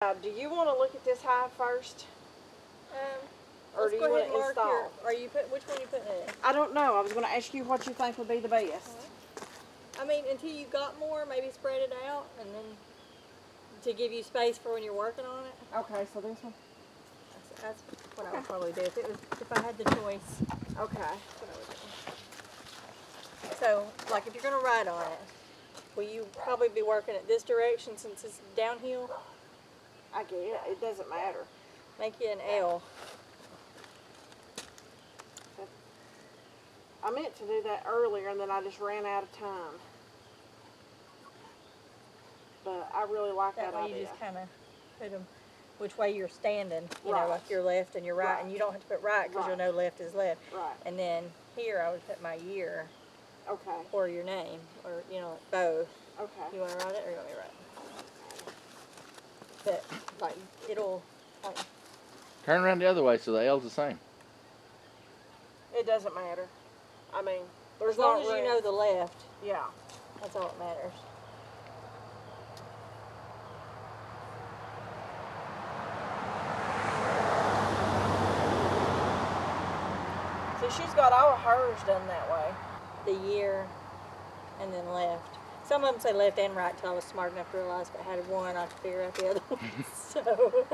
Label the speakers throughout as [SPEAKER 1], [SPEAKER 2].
[SPEAKER 1] Do you want to look at this hive first? Or do you want to install?
[SPEAKER 2] Which one are you putting in?
[SPEAKER 1] I don't know. I was going to ask you what you think would be the best.
[SPEAKER 2] I mean, until you got more, maybe spread it out, and then to give you space for when you're working on it.
[SPEAKER 1] Okay, so this one.
[SPEAKER 2] That's what I would probably do if I had the choice.
[SPEAKER 1] Okay.
[SPEAKER 2] That's what I would do. So, like, if you're going to ride on it, will you probably be working it this direction since it's downhill?
[SPEAKER 1] I get it. It doesn't matter.
[SPEAKER 2] Make you an L.
[SPEAKER 1] I meant to do that earlier, and then I just ran out of time. But I really like that
[SPEAKER 2] way
[SPEAKER 1] idea.
[SPEAKER 2] You just kind of put them which way you're standing, you
[SPEAKER 1] right.
[SPEAKER 2] know, like your left and your right, and you don't have to put right because
[SPEAKER 1] right.
[SPEAKER 2] you'll know left is left.
[SPEAKER 1] Right.
[SPEAKER 2] And then here I would put my year.
[SPEAKER 1] Okay.
[SPEAKER 2] Or your name, or, you know, both.
[SPEAKER 1] Okay.
[SPEAKER 2] You want to write it, or you want me to write it? But, like, it'll...
[SPEAKER 3] Turn around the other way so the L's the same.
[SPEAKER 1] It doesn't matter. I mean, there's
[SPEAKER 2] as long
[SPEAKER 1] not
[SPEAKER 2] as you know the left.
[SPEAKER 1] Yeah.
[SPEAKER 2] That's all that matters.
[SPEAKER 1] See, she's got all of hers done that way.
[SPEAKER 2] The year, and then left. Some of them say left and right till I was smart enough to realize if I had one, I could figure out the other one. So,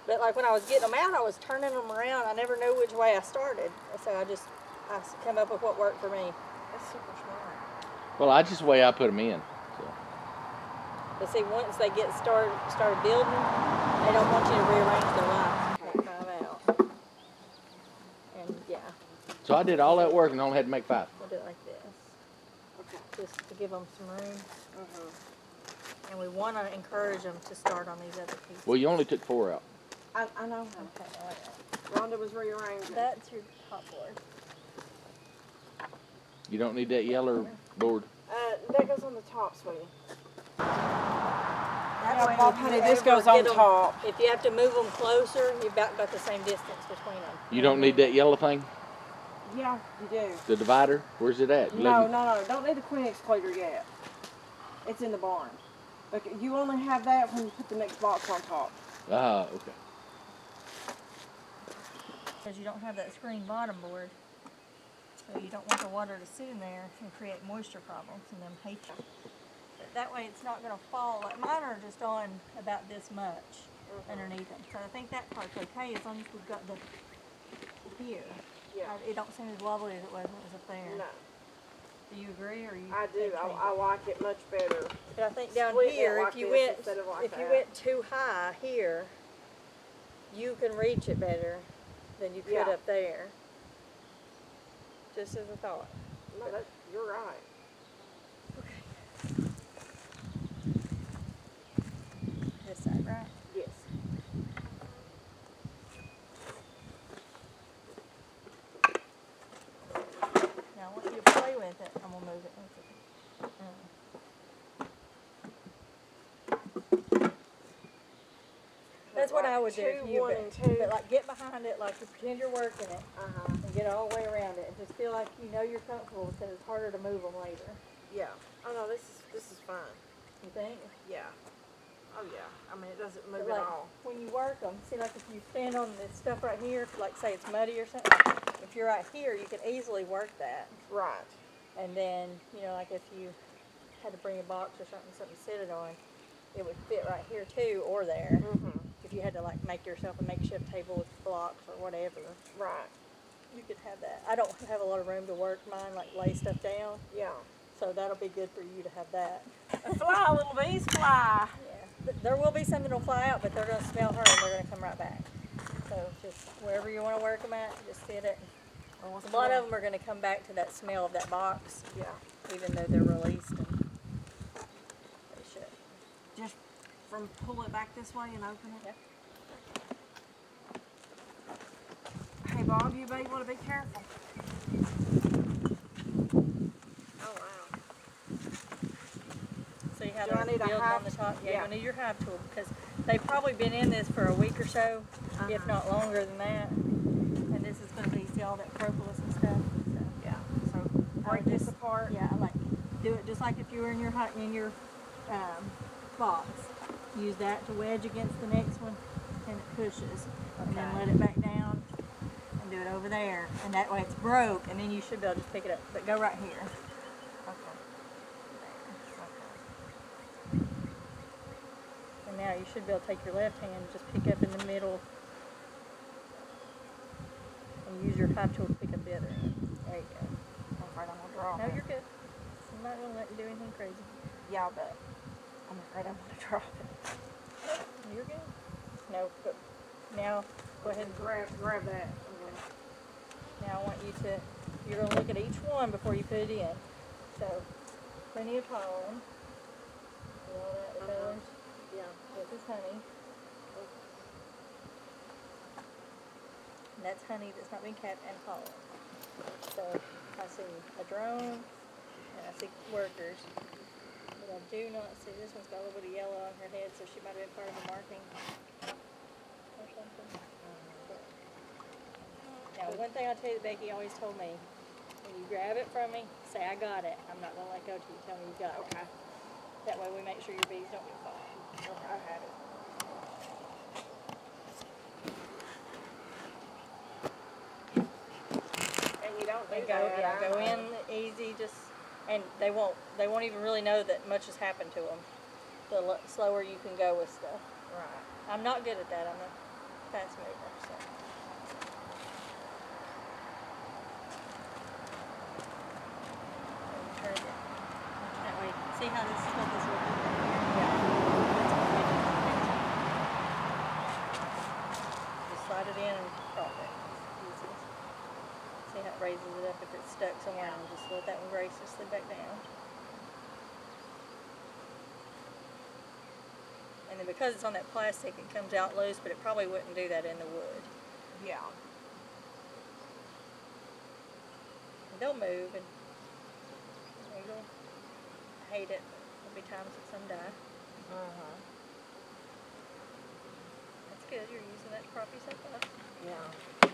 [SPEAKER 2] but like when I was getting them out, I was turning them around. I never knew which way I started. So I come up with what worked for me.
[SPEAKER 1] That's super smart.
[SPEAKER 3] Well, I just the way I put them in. So.
[SPEAKER 2] But see, once they get started building, they don't want you to rearrange their lines. Take 5 out. And yeah.
[SPEAKER 3] So I did all that work and only had to make 5.
[SPEAKER 2] We'll do it like this.
[SPEAKER 1] Okay.
[SPEAKER 2] Just to give them some room. And we want to encourage them to start on these other pieces.
[SPEAKER 3] Well, you only took 4 out.
[SPEAKER 1] I know.
[SPEAKER 2] Okay, I like that.
[SPEAKER 1] Rhonda was rearranging.
[SPEAKER 2] That's your top board.
[SPEAKER 3] You don't need that yellow board.
[SPEAKER 1] That goes on the top, sweetie.
[SPEAKER 2] That way,
[SPEAKER 1] Bob, honey, this goes on top.
[SPEAKER 2] If you have to move them closer, you've about got the same distance between them.
[SPEAKER 3] You don't need that yellow thing?
[SPEAKER 1] Yeah, you do.
[SPEAKER 3] The divider? Where's it at?
[SPEAKER 1] No. Don't need the queen excluder yet. It's in the barn. But you only have that when you put the next box on top.
[SPEAKER 3] Ah, okay.
[SPEAKER 2] Because you don't have that screen bottom board. So you don't want the water to sit in there and create moisture problems and them hate you. But that way it's not going to fall. Like mine are just on about this much underneath them. So I think that part's okay as long as we've got the here.
[SPEAKER 1] Yeah.
[SPEAKER 2] It don't seem as wobbly as it was when it was up there.
[SPEAKER 1] No.
[SPEAKER 2] Do you agree, or you?
[SPEAKER 1] I do. I like it much better.
[SPEAKER 2] But I think down
[SPEAKER 1] Split
[SPEAKER 2] here,
[SPEAKER 1] like
[SPEAKER 2] if you went too high here, you can reach it better than you could up there. Just as a thought.
[SPEAKER 1] No, you're right.
[SPEAKER 2] Okay. This side, right?
[SPEAKER 1] Yes.
[SPEAKER 2] Now I want you to play with it. I'm gonna move it. That's what I would do if you but like get behind it, like you pretend you're working it, and get all the way around it, and just feel like you know you're comfortable because it's harder to move them later.
[SPEAKER 1] Yeah. Oh no, this is fine.
[SPEAKER 2] You think?
[SPEAKER 1] Yeah. Oh yeah. I mean, it doesn't move
[SPEAKER 2] But
[SPEAKER 1] at
[SPEAKER 2] like,
[SPEAKER 1] all.
[SPEAKER 2] when you work them, see, like if you stand on this stuff right here, like say it's muddy or something, if you're right here, you can easily work that.
[SPEAKER 1] Right.
[SPEAKER 2] And then, you know, like if you had to bring a box or something to sit it on, it would fit right here too, or there. If you had to like make yourself a makeshift table with blocks or whatever.
[SPEAKER 1] Right.
[SPEAKER 2] You could have that. I don't have a lot of room to work mine, like lay stuff down.
[SPEAKER 1] Yeah.
[SPEAKER 2] So that'll be good for you to have that.
[SPEAKER 1] Fly, little bees, fly.
[SPEAKER 2] Yeah. There will be some that'll fly out, but they're going to smell her and they're going to come right back. So just wherever you want to work them at, just sit it. A lot of them are going to come back to that smell of that box.
[SPEAKER 1] Yeah.
[SPEAKER 2] Even though they're released. And they should.
[SPEAKER 1] Just pull it back this way and open it.
[SPEAKER 2] Yep.
[SPEAKER 1] Hey Bob, you may want to be careful. Oh wow.
[SPEAKER 2] See how
[SPEAKER 1] Do I
[SPEAKER 2] they're
[SPEAKER 1] need a
[SPEAKER 2] building
[SPEAKER 1] hive?
[SPEAKER 2] on the top? Yeah,
[SPEAKER 1] Yeah.
[SPEAKER 2] you'll need your hive tool because they've probably been in this for a week or so, if not longer than that. And this is going to be, see all that propolis and stuff. So,
[SPEAKER 1] Yeah. So break this apart.
[SPEAKER 2] Yeah, like do it just like if you were in your box. use that to wedge against the next one, and it pushes. And then
[SPEAKER 1] Okay.
[SPEAKER 2] let it back down and do it over there. And that way it's broke, and then you should be able to just pick it up. But go right here.
[SPEAKER 1] Okay.
[SPEAKER 2] And now you should be able to take your left hand and just pick up in the middle and use your hive tool to pick up the other end. There you go.
[SPEAKER 1] I'm afraid I'm gonna drop
[SPEAKER 2] No,
[SPEAKER 1] it.
[SPEAKER 2] you're good. I'm not going to let you do anything crazy.
[SPEAKER 1] Yeah, but I'm afraid I'm gonna drop it.
[SPEAKER 2] You're good. No, but now go ahead and
[SPEAKER 1] grab that.
[SPEAKER 2] now I want you to, you're going to look at each one before you put it in. So, plenty of pollen. See all that, the colors?
[SPEAKER 1] Yeah.
[SPEAKER 2] This is honey. And that's honey that's not been capped and pollen. So, I see a drone and I see workers. But I do not see, this one's got a little bit of yellow on her head, so she might have been part of the marking or something. Now, one thing I'll tell you that Becky always told me, when you grab it from me, say, I got it. I'm not going to let go till you tell me you got it.
[SPEAKER 1] Okay.
[SPEAKER 2] That way we make sure your bees don't get caught.
[SPEAKER 1] Okay, I had it. And you don't do
[SPEAKER 2] And go,
[SPEAKER 1] that.
[SPEAKER 2] go in easy, just, and they won't even really know that much has happened to them. The slower you can go with stuff.
[SPEAKER 1] Right.
[SPEAKER 2] I'm not good at that. I'm a fast mover, so. Turn it that way. See how this is what this will do? Just slide it in and drop it. Easy. See how it raises it up if it's stuck somewhere, and just let that one graciously back down. And then because it's on that plastic, it comes out loose, but it probably wouldn't do that in the wood.
[SPEAKER 1] Yeah.
[SPEAKER 2] And they'll move, and you'll hate it. There'll be times that some die.
[SPEAKER 1] Uh-huh.
[SPEAKER 2] That's good. You're using that to prop yourself up.
[SPEAKER 1] Yeah.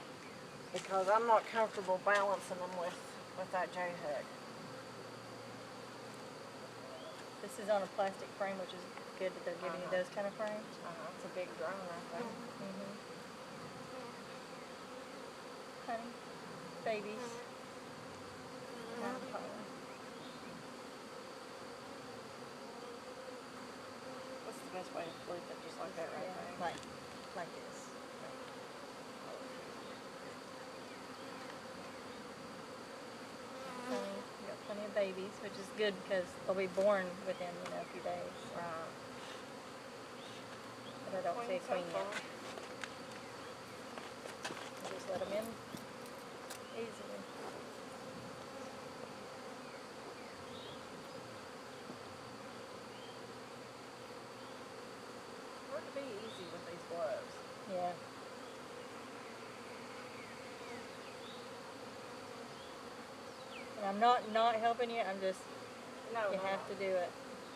[SPEAKER 1] Because I'm not comfortable balancing them with that J-hook.
[SPEAKER 2] This is on a plastic frame, which is good that they're giving you those kind of frames.
[SPEAKER 1] It's a big drone, I think.
[SPEAKER 2] Honey, babies, and pollen.
[SPEAKER 1] What's the best way to flip it? Just like that right there?
[SPEAKER 2] Like this. Honey, you got plenty of babies, which is good because they'll be born within a few days.
[SPEAKER 1] Right.
[SPEAKER 2] But I don't see a queen yet. Just let them in easily.
[SPEAKER 1] Hard to be easy with these gloves.
[SPEAKER 2] Yeah. And I'm not helping you. I'm just,
[SPEAKER 1] No,
[SPEAKER 2] you have to do it.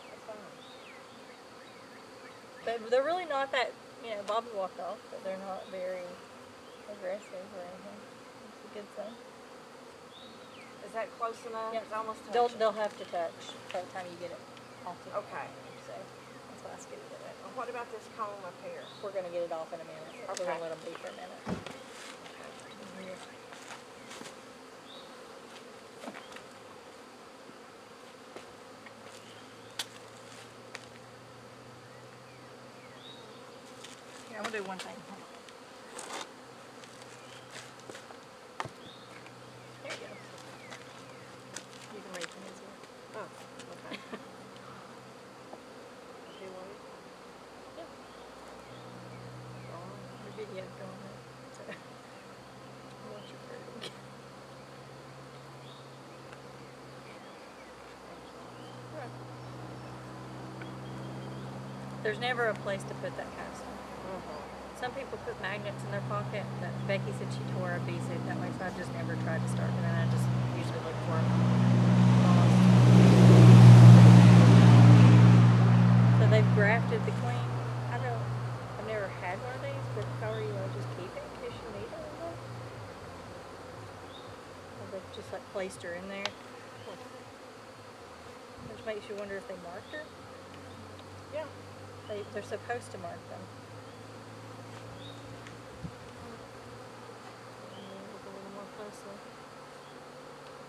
[SPEAKER 1] That's fine.
[SPEAKER 2] But they're really not that, Bobby walked off, but they're not very aggressive or anything. It's a good thing.
[SPEAKER 1] Is that close enough?
[SPEAKER 2] Yep.
[SPEAKER 1] It's almost touching.
[SPEAKER 2] They'll have to touch by the time you get it off the
[SPEAKER 1] Okay.
[SPEAKER 2] So that's why I skipped it.
[SPEAKER 1] Well, what about this comb up here?
[SPEAKER 2] We're going to get it off in a minute. We're
[SPEAKER 1] Okay.
[SPEAKER 2] going to let them be for a minute. Here, I'm going to do one thing. There you go. You can reach them easier.
[SPEAKER 1] Oh, okay. Do one.
[SPEAKER 2] Yeah. Your video going on. So, watch your bird. There's never a place to put that kind of stuff. Some people put magnets in their pocket, but Becky said she tore a bee suit that way, so I just never tried to start doing it. I just usually look for them. So they've grafted the queen. I've never had one of these, but how are you going to just keep it in case you need it? Or they've just like placed her in there. Which makes you wonder if they marked her.
[SPEAKER 1] Yeah.
[SPEAKER 2] They're supposed to mark them. Look a little more closely.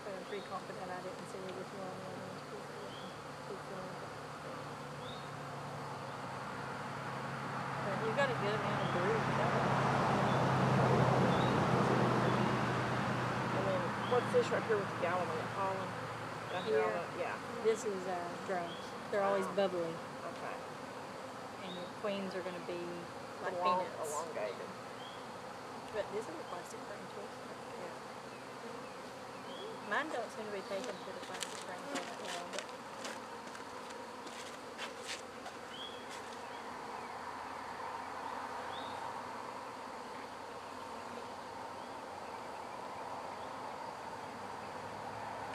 [SPEAKER 2] But I'm pretty confident I didn't see it with you on the other ones. But you've got a good amount of brood.
[SPEAKER 1] And then what's this right here with the gallon in it? Pollen? Down here on
[SPEAKER 2] Here.
[SPEAKER 1] it? Yeah.
[SPEAKER 2] This is drones. They're always bubbly,
[SPEAKER 1] Okay.
[SPEAKER 2] and your queens are going to be like
[SPEAKER 1] Long,
[SPEAKER 2] peanuts.
[SPEAKER 1] elongated.
[SPEAKER 2] But this is a plastic frame too.
[SPEAKER 1] Yeah.
[SPEAKER 2] Mine don't seem to be taken to the plastic frames all that well, but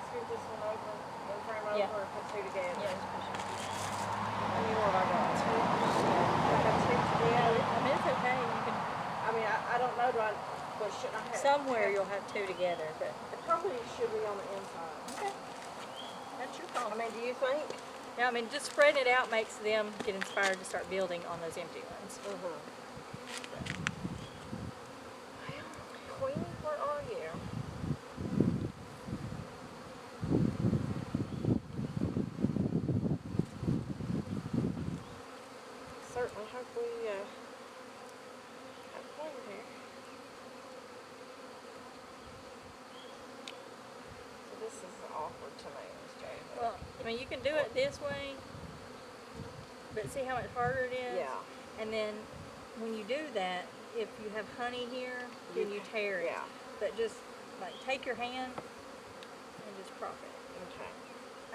[SPEAKER 1] Scoot this one over, one frame over,
[SPEAKER 2] Yeah.
[SPEAKER 1] or put two together?
[SPEAKER 2] yeah, it's pushing.
[SPEAKER 1] How many more have I got? Two?
[SPEAKER 2] Yeah.
[SPEAKER 1] I got two together.
[SPEAKER 2] I mean, it's okay. You can
[SPEAKER 1] I mean, I don't know, but shouldn't I have?
[SPEAKER 2] somewhere you'll have two together, but
[SPEAKER 1] It probably should be on the inside.
[SPEAKER 2] okay. That's your call.
[SPEAKER 1] I mean, do you think?
[SPEAKER 2] Yeah, I mean, just spreading it out makes them get inspired to start building on those empty ones.
[SPEAKER 1] Queen, where are you? Certainly hope we have Queen here. So this is awkward to me, Miss Jay.
[SPEAKER 2] Well, I mean, you can do it this way, but see how much harder it is?
[SPEAKER 1] Yeah.
[SPEAKER 2] And then when you do that, if you have honey here, then you tear it.
[SPEAKER 1] Yeah.
[SPEAKER 2] But just like take your hand and just crop it.
[SPEAKER 1] Okay.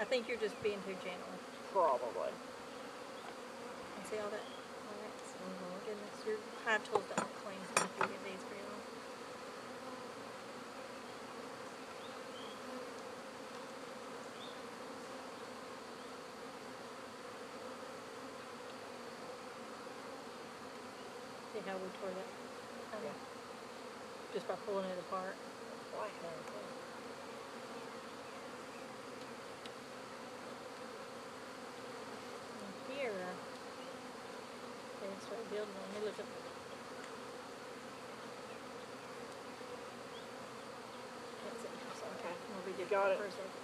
[SPEAKER 2] I think you're just being too gentle.
[SPEAKER 1] Probably.
[SPEAKER 2] And see all that? All that? Goodness, your hive tools don't look clean if you get these for you. See how we tore that?
[SPEAKER 1] Yeah.
[SPEAKER 2] Just by pulling it apart.
[SPEAKER 1] Like that.
[SPEAKER 2] And here, they start building on. Let me look up. Can't see. So,
[SPEAKER 1] Okay.
[SPEAKER 2] We'll be
[SPEAKER 1] You
[SPEAKER 2] different
[SPEAKER 1] got it.
[SPEAKER 2] for a second.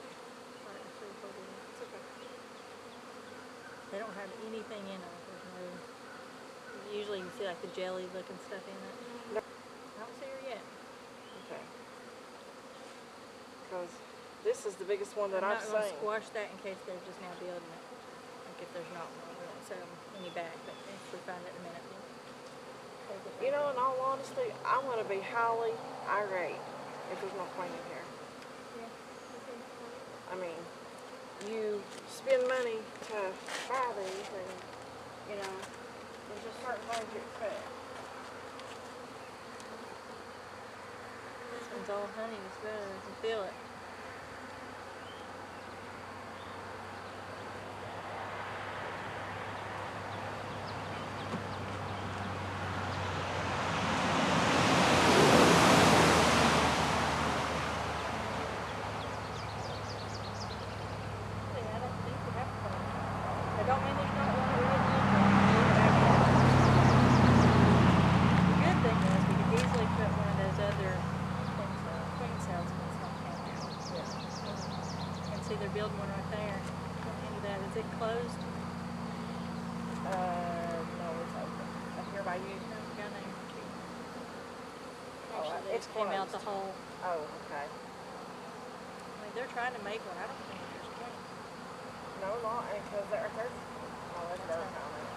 [SPEAKER 2] All right, so we'll do that. It's okay. They don't have anything in it. There's no. Usually you see like the jelly looking stuff in it.
[SPEAKER 1] No.
[SPEAKER 2] I don't see her yet.
[SPEAKER 1] Okay. Because this is the biggest one that
[SPEAKER 2] I'm
[SPEAKER 1] I've
[SPEAKER 2] not going to
[SPEAKER 1] seen.
[SPEAKER 2] squash that in case they're just now building it. Like if there's not one, we won't set them any back. But if we find it in a minute, we'll take it
[SPEAKER 1] You
[SPEAKER 2] back.
[SPEAKER 1] know, in all honesty, I'm going to be highly irate if there's no queen in here.
[SPEAKER 2] Yeah. Okay.
[SPEAKER 1] I mean, you spend money to buy these, and you know, there's just certain things you expect.
[SPEAKER 2] This one's all honey. It's better. I can feel it. I don't think we have to put them. I don't mean there's not one already in there. The good thing is we could easily put one of those other things, queen cells when it's not counted out.
[SPEAKER 1] Yeah.
[SPEAKER 2] And see, they're building one right there. Going into that. Is it closed?
[SPEAKER 1] No, it's open. Up here by you.
[SPEAKER 2] No, we got name.
[SPEAKER 1] Oh,
[SPEAKER 2] Actually, they
[SPEAKER 1] it's
[SPEAKER 2] just came out the
[SPEAKER 1] closed.
[SPEAKER 2] whole.
[SPEAKER 1] Oh, okay.
[SPEAKER 2] I mean, they're trying to make one. I don't think there's queen.
[SPEAKER 1] No, not because there's. Oh, there's dirt on it.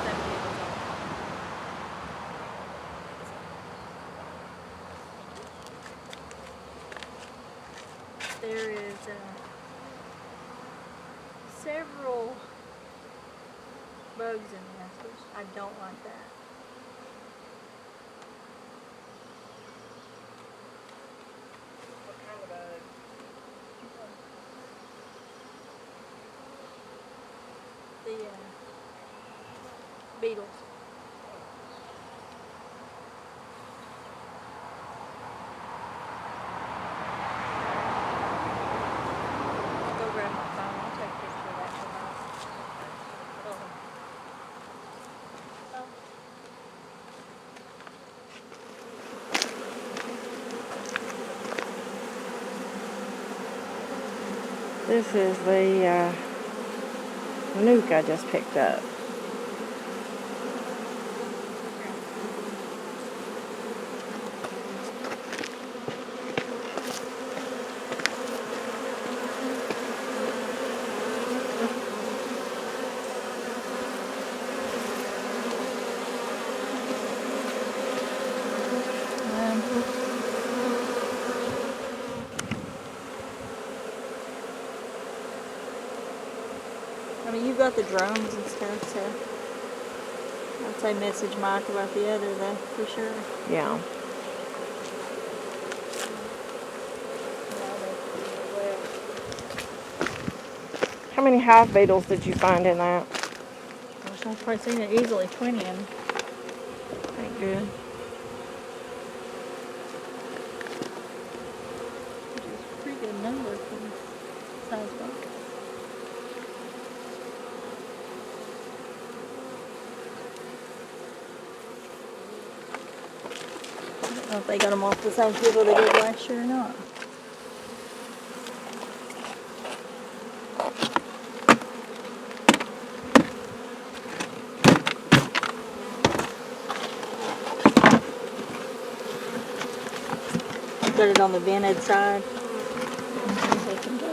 [SPEAKER 2] That big is all. There is several bugs in there, which I don't like that.
[SPEAKER 1] What kind of bug?
[SPEAKER 2] The beetles. Go
[SPEAKER 1] This is the nuke I just picked up.
[SPEAKER 2] I mean, you've got the drones and stuff, so I'd say message Mike about the other, though, for sure.
[SPEAKER 1] Yeah. How many hive beetles did you find in that?
[SPEAKER 2] Gosh, I've probably seen it easily 20 of them.
[SPEAKER 1] Ain't good.
[SPEAKER 2] Which is a pretty good number for the size box. I don't know if they got them off the same people they did last year or not. Got it on the vented side. They can go